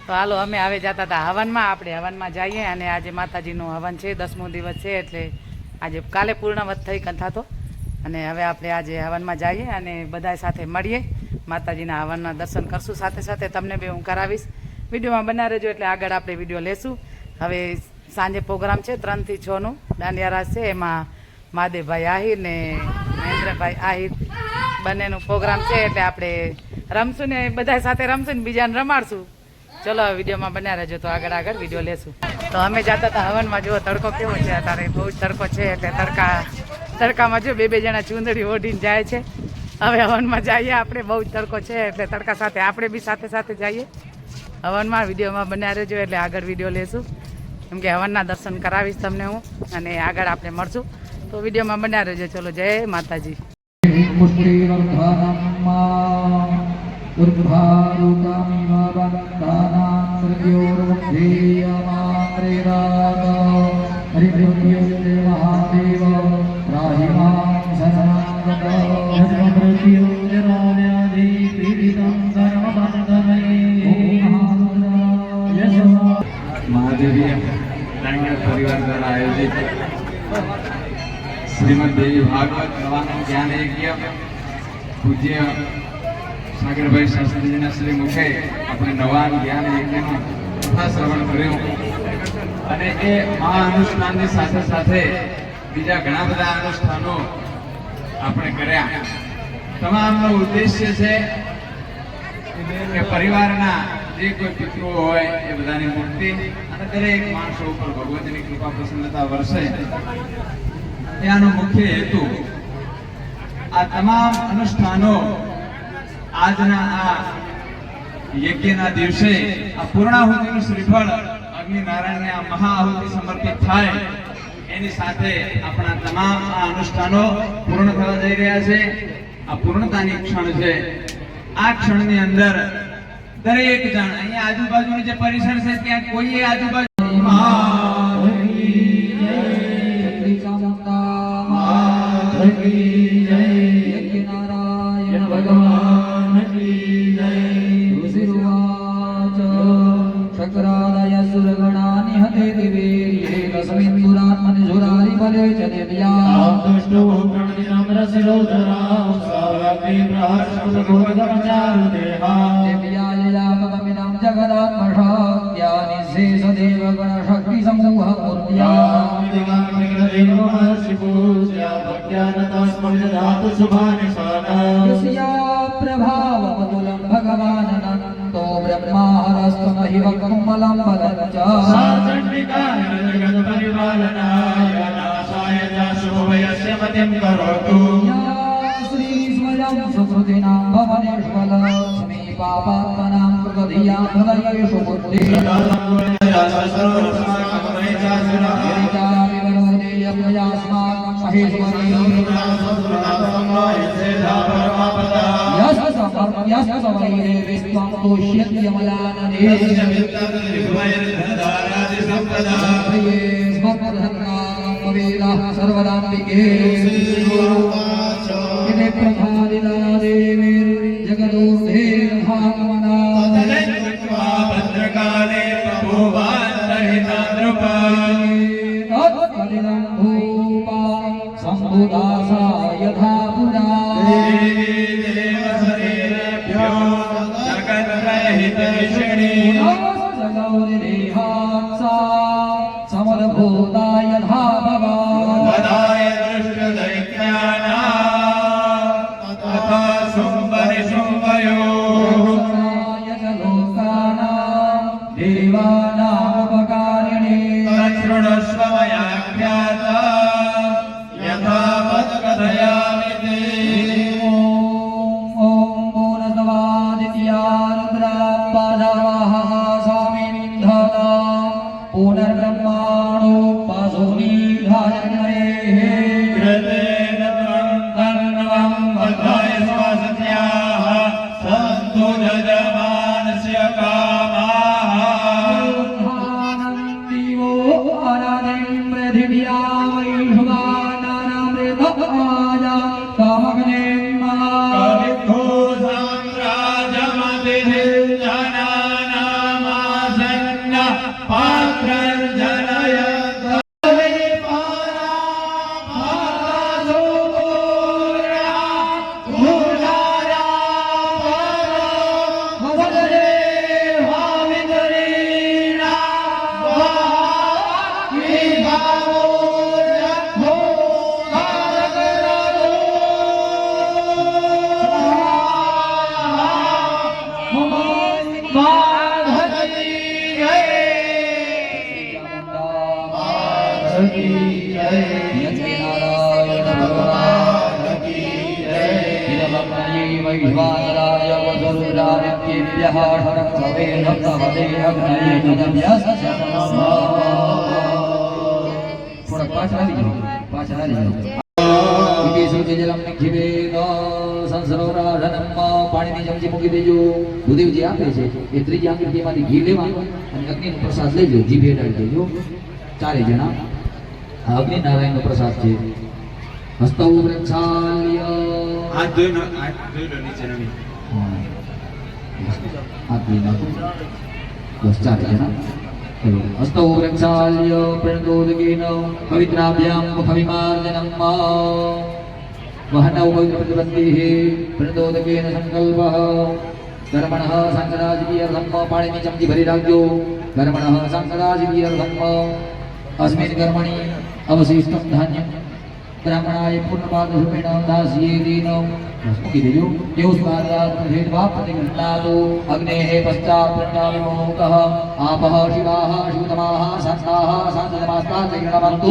તો હાલો અમે હવે જતા હતા હવનમાં, આપણે હવનમાં જઈએ અને આજે માતાજીનું હવન છે, 10મો દિવસ છે, એટલે આજે કાલે પૂર્ણવત થઈ કથા તો, અને હવે આપણે આજે હવનમાં જઈએ અને બધા સાથે મળીએ, માતાજીના હવનના દર્શન કરશું, સાથે સાથે તમને બી હું કરાવીશ, વિડીયોમાં બના રહેજો એટલે આગળ આપણે વિડીયો લેશું. હવે સાંજે પ્રોગ્રામ છે 3 થી 6નું દાંડિયા રાસ છે, એમાં મહાદેવભાઈ આહિર ને મહેન્દ્રભાઈ આહિર બંનેનું પ્રોગ્રામ છે, એટલે આપણે રમશું ને બધા સાથે રમશું ને બીજાને રમાડશું. ચલો વિડીયોમાં બન્યા રહેજો તો આગળ વિડીયો લેશું. તો અમે જતા હતા હવનમાં, જુઓ તડકો કેવો છે અત્યારે, બહુ જ તડકો છે, એટલે તડકામાં જો બે જણા ચૂંદડી ઓઢીને જાય છે. હવે હવનમાં જઈએ આપણે, બહુ જ તડકો છે એટલે તડકા સાથે આપણે બી સાથે સાથે જઈએ હવનમાં. વિડીયોમાં બન્યા રહેજો એટલે આગળ વિડીયો લેશું, કેમ કે હવનના દર્શન કરાવીશ તમને હું, અને આગળ આપણે મળશું. તો વિડીયોમાં બન્યા રહેજો. ચલો જય માતાજી. महादेवी परिवार द्वारा आयोजित श्रीमद देवी भागवत नवानंद ज्ञान यज्ञ पूज्य सागरभाई शास्त्रीजीના શ્રી મુખે આપણે નવાન જ્ઞાન યજ્ઞનું કથા શ્રવણ કર્યું, અને એ આ અનુષ્ઠાનની સાથે સાથે બીજા ઘણા બધા અનુષ્ઠાનો આપણે કર્યા. તમામનો ઉદ્દેશ્ય છે કે પરિવારના જે કોઈ પિતૃઓ હોય એ બધાની મુક્તિ અને દરેક માણસો ઉપર ભગવતીની કૃપા પ્રસન્નતા વરસે, એનો મુખ્ય હેતુ. આ તમામ અનુષ્ઠાનો આજના આ યજ્ઞના દિવસે આ પૂર્ણાહુતિનું શ્રીફળ અગ્નિનારાયણને આ મહાઆહુતિ સમર્પિત થાય, એની સાથે આપણા તમામ આ અનુષ્ઠાનો પૂર્ણ થવા જઈ રહ્યા છે. આ પૂર્ણતાની ક્ષણ છે. આ ક્ષણની અંદર દરેક જણ અહીંયા આજુબાજુનું જે પરિસર છે ત્યાં કોઈએ આજુબાજુ Jana પાણીની ચમચી મૂકી દેજો. ભૂદેવજી આપે છે એ ત્રીજી આંગળીમાંથી ઘી લેવાનું અને અગ્નિનો પ્રસાદ લેજો. જીભે ડાળી દેજો ચારે જણા. આ અગ્નિ નારાયણનો પ્રસાદ છે. હસ્તૌ વૃક્ષાલ્ય હાથ ધોઈ લો નીચે નમી. હાથ ધોઈ નાખો. બસ ચારે જણા. ચલો. હસ્તૌ વૃક્ષાલ્ય પ્રણતોદકેન પવિત્રાભ્યામ મુખવિમાર્જનમ વહનૌ પવિત્રપ્રતિબંધેઃ પ્રણતોદકેન સંકલ્પઃ કર્મણઃ સાંકરાજકીયર્ધમ. પાણીની ચમચી ભરી રાખજો. કર્મણઃ સાંકરાજકીયર્ધમ. अस्मिन् कर्मणि अवशिष्टं धान्यं ब्राह्मणाय पूर्णपादरूपेण दास्येतेन મૂકી દેજો. देवस्मादात्मभेदभावप्रतिगृह्णातु अग्नेः पश्चात् प्रणामिमोक्तः आपः शिवाः शिवतमाः शान्ताः शान्ततमास्ताः च गृह्णवन्तु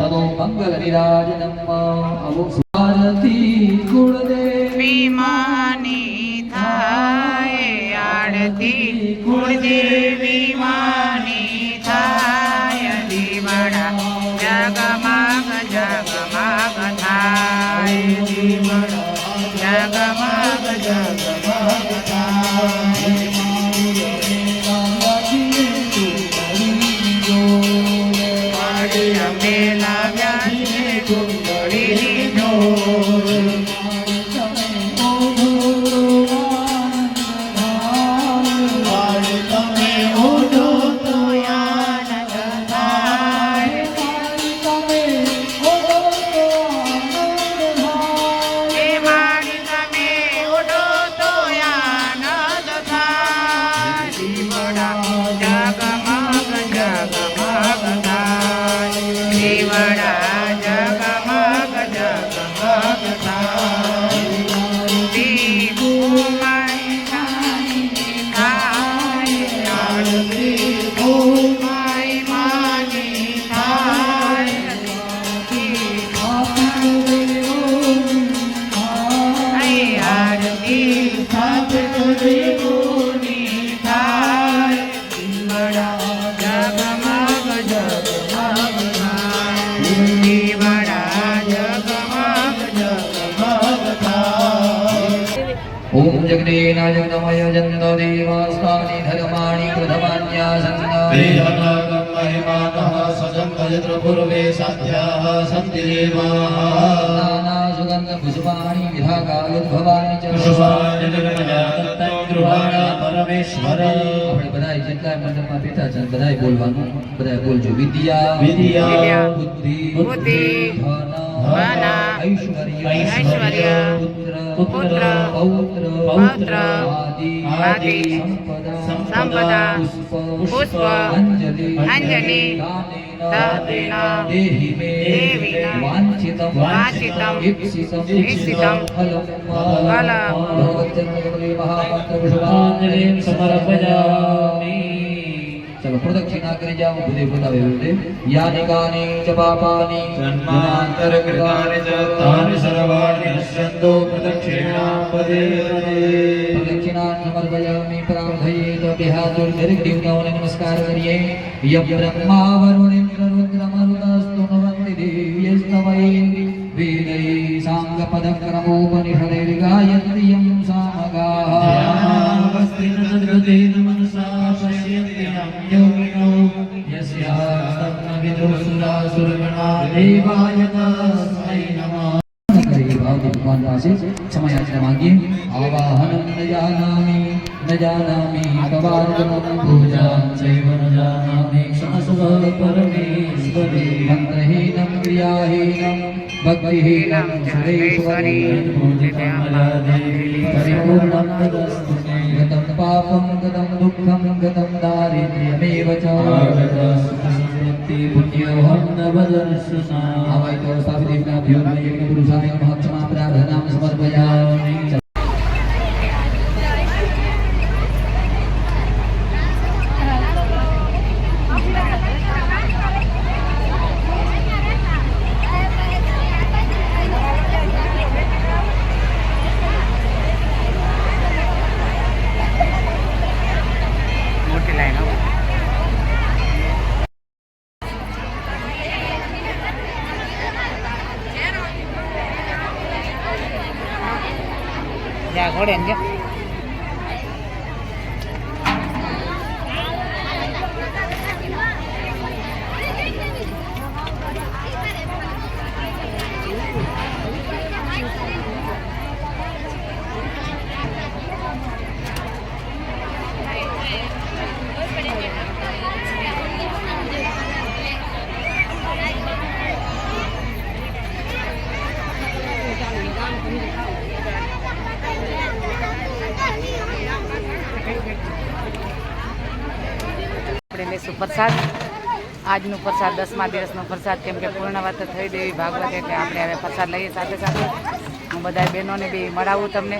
ततो मङ्गलनिराजनम् अवोस्वारति कुलदेवी માની થાય આરતી કુળદેવી માની થાય દીવડા જગમગ જગમગ થાય દીવડા જગમગ જગમગ થાય વાડી અમે લાવ્યા છે કુંડળીની ડોર ओम जगदेन जगदमय जन्तो देवास्तानि धर्माणि प्रथमान्यासन्ना महिमानः सजं भजत्र पूर्वे साध्याः सन्ति देवाः नाना सुगन्ध पुष्पाणि विधाकालोद्भवानि च पुष्पाणि निर्मजातत्तं गृहाणा परमेश्वर આપણે બધાય જેટલા મંડપમાં બેઠા છે બધાય બોલવાનું બધાય બોલજો વિદ્યા વિદ્યા બુદ્ધિ બુદ્ધિ ધન ઐશ્વર્ય પુત્ર પૌત્ર આદિ સંપદા પુષ્પ અંજલિ દાનેન દેહિ વાંછિતમ ઈપ્સિતમ ફલમ भगवच्चन्द्रकमले समर्पयामि चलो प्रदक्षिणा करे जाओ बुद्धि बतावे बोलते यानि कानि च पापानि जन्मान्तरकृतानि च तानि सर्वाणि नश्यन्तो प्रदक्षिणां पदे पदे प्रदक्षिणां समर्पयामि प्रार्थयेत बिहातुर्देवताओं नमस्कार करिए यम ब्रह्मा वरुणेन्द्र रुद्रमरुतस्तु नवन्ति देव्यस्तवै वेदै साङ्गपदक्रमोपनिषदैर्गायन्ति यं सामगाः ध्यानावस्थितसद्गतेन मनसा पश्यन्ति यं योगिनो यस्यास्तत्त्वविदुर्सुरासुरगणा देवाय तस्मै नमः भगवान પાસે સમયાચના માંગીએ આવાહનમ ન જાનામિ त्ववार्गमं पूजां चैव न जानामि क्षमस्व परमेश्वरी मन्त्रहीनं क्रियाहीनं भक्तिहीनं सुरेश्वरी परिपूर्णं तदस्तु मे गतं पापं गतं दुःखं गतं दारिद्र्यमेव च पुण्योऽहं नवदर्शना आवाहितो स्थापितेभ्यो यज्ञपुरुषाय नमः क्षमा प्रार्थनां समर्पयामि મોટી લાઈન હો. જા ઘોડે ને જા. આપણે લઈશું પ્રસાદ. આજનું પ્રસાદ 10મા દિવસનો પ્રસાદ, કેમ કે પૂર્ણવત થઈ દેવી ભાગવત એટલે આપણે હવે પ્રસાદ લઈએ સાથે સાથે. હું બધા બહેનોને બી મળાવું તમને,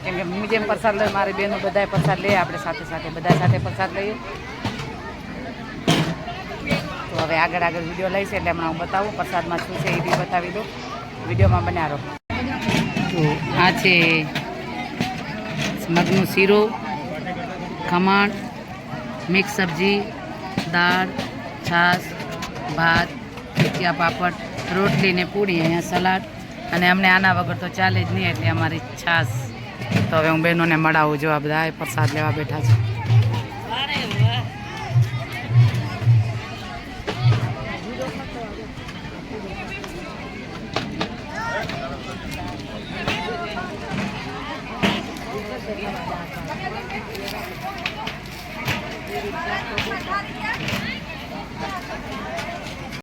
કેમ કે હું જેમ પ્રસાદ લઉં મારી બહેનો બધાય પ્રસાદ લઈએ, આપણે સાથે સાથે બધા સાથે પ્રસાદ લઈએ. તો હવે આગળ વિડીયો લઈશ એટલે હમણાં હું બતાવું પ્રસાદમાં શું છે એ બી બતાવી દઉં. વિડીયોમાં બન્યા રહો. તો આ છે મગનો શીરો, ખમણ, મિક્સ સબ્જી, દાળ, છાશ, ભાત, ખીચિયા, પાપડ, રોટલી ને પૂરી, અહીંયા સલાડ, અને અમને આના વગર તો ચાલે જ નહીં એટલે અમારી છાશ. તો હવે હું બહેનોને મળાવું. જો આ બધા પ્રસાદ લેવા બેઠા છે.